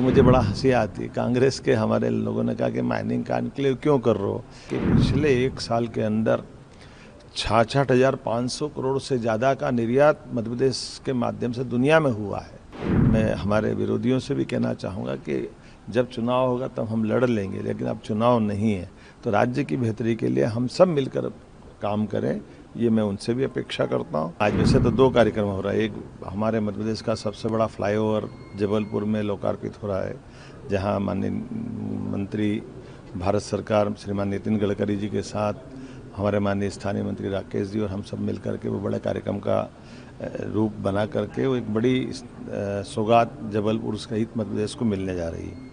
मुझे बड़ा हंसी आती है। कांग्रेस के हमारे लोगों ने कहा कि माइनिंग का एनक्लेव क्यों कर रहे हो, कि पिछले एक साल के अंदर 66,500 करोड़ से ज़्यादा का निर्यात मध्य प्रदेश के माध्यम से दुनिया में हुआ है। मैं हमारे विरोधियों से भी कहना चाहूँगा कि जब चुनाव होगा तब हम लड़ लेंगे, लेकिन अब चुनाव नहीं है तो राज्य की बेहतरी के लिए हम सब मिलकर काम करें, ये मैं उनसे भी अपेक्षा करता हूँ। आज वैसे तो 2 कार्यक्रम हो रहा है। एक हमारे मध्य प्रदेश का सबसे बड़ा फ्लाईओवर जबलपुर में लोकार्पित हो रहा है, जहाँ माननीय मंत्री भारत सरकार श्रीमान नितिन गडकरी जी के साथ हमारे माननीय स्थानीय मंत्री राकेश जी और हम सब मिल करके वो बड़े कार्यक्रम का रूप बना करके वो एक बड़ी सौगात जबलपुर सहित मध्य प्रदेश को मिलने जा रही है।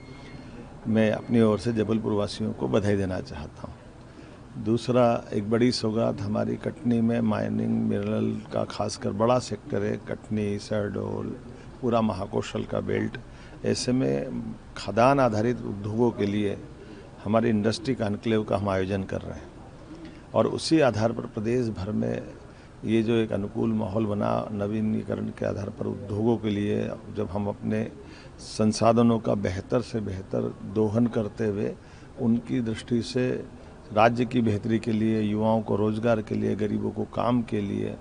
मैं अपनी ओर से जबलपुर वासियों को बधाई देना चाहता हूँ। दूसरा, एक बड़ी सौगात हमारी कटनी में माइनिंग मिनरल का खासकर बड़ा सेक्टर है। कटनी, शहडोल, पूरा महाकौशल का बेल्ट, ऐसे में खदान आधारित उद्योगों के लिए हमारी इंडस्ट्री कॉन्क्लेव का हम आयोजन कर रहे हैं और उसी आधार पर प्रदेश भर में ये जो एक अनुकूल माहौल बना नवीनीकरण के आधार पर उद्योगों के लिए, जब हम अपने संसाधनों का बेहतर से बेहतर दोहन करते हुए उनकी दृष्टि से राज्य की बेहतरी के लिए, युवाओं को रोजगार के लिए, गरीबों को काम के लिए,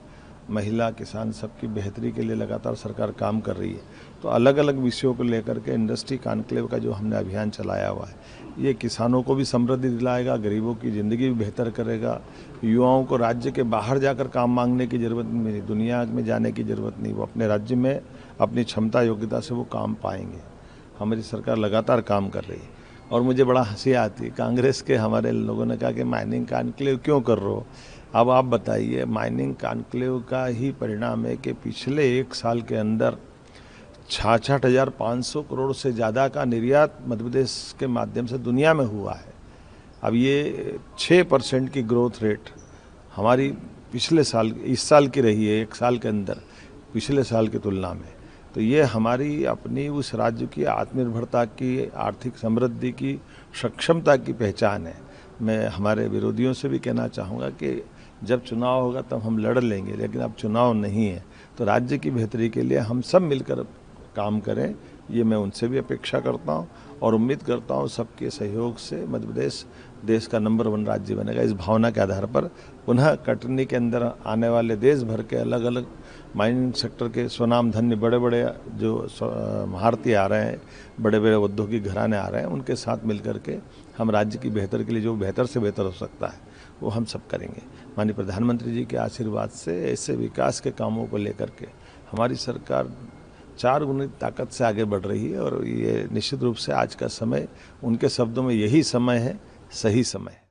महिला किसान सबकी बेहतरी के लिए लगातार सरकार काम कर रही है। तो अलग अलग विषयों को लेकर के इंडस्ट्री कॉन्क्लेव का जो हमने अभियान चलाया हुआ है, ये किसानों को भी समृद्धि दिलाएगा, गरीबों की ज़िंदगी भी बेहतर करेगा, युवाओं को राज्य के बाहर जाकर काम मांगने की ज़रूरत नहीं, दुनिया में जाने की ज़रूरत नहीं, वो अपने राज्य में अपनी क्षमता योग्यता से वो काम पाएंगे। हमारी सरकार लगातार काम कर रही है और मुझे बड़ा हंसी आती है। कांग्रेस के हमारे लोगों ने कहा कि माइनिंग कॉन्क्लेव क्यों कर रहे हो। अब आप बताइए, माइनिंग कॉन्क्लेव का ही परिणाम है कि पिछले एक साल के अंदर 66,500 करोड़ से ज़्यादा का निर्यात मध्य प्रदेश के माध्यम से दुनिया में हुआ है। अब ये 6% की ग्रोथ रेट हमारी पिछले साल, इस साल की रही है, एक साल के अंदर पिछले साल की तुलना में। तो ये हमारी अपनी उस राज्य की आत्मनिर्भरता की, आर्थिक समृद्धि की, सक्षमता की पहचान है। मैं हमारे विरोधियों से भी कहना चाहूँगा कि जब चुनाव होगा तब हम लड़ लेंगे, लेकिन अब चुनाव नहीं है तो राज्य की बेहतरी के लिए हम सब मिलकर काम करें, ये मैं उनसे भी अपेक्षा करता हूँ और उम्मीद करता हूँ सबके सहयोग से मध्य प्रदेश देश का नंबर 1 राज्य बनेगा। इस भावना के आधार पर पुनः कटनी के अंदर आने वाले देश भर के अलग अलग माइनिंग सेक्टर के स्वनाम धन्य बड़े बड़े जो महारथी आ रहे हैं, बड़े बड़े औद्योगिक घराने आ रहे हैं, उनके साथ मिलकर के हम राज्य की बेहतर के लिए जो बेहतर से बेहतर हो सकता है वो हम सब करेंगे। माननीय प्रधानमंत्री जी के आशीर्वाद से ऐसे विकास के कामों को लेकर के हमारी सरकार 4 गुनी ताकत से आगे बढ़ रही है और ये निश्चित रूप से आज का समय, उनके शब्दों में यही समय है, सही समय है।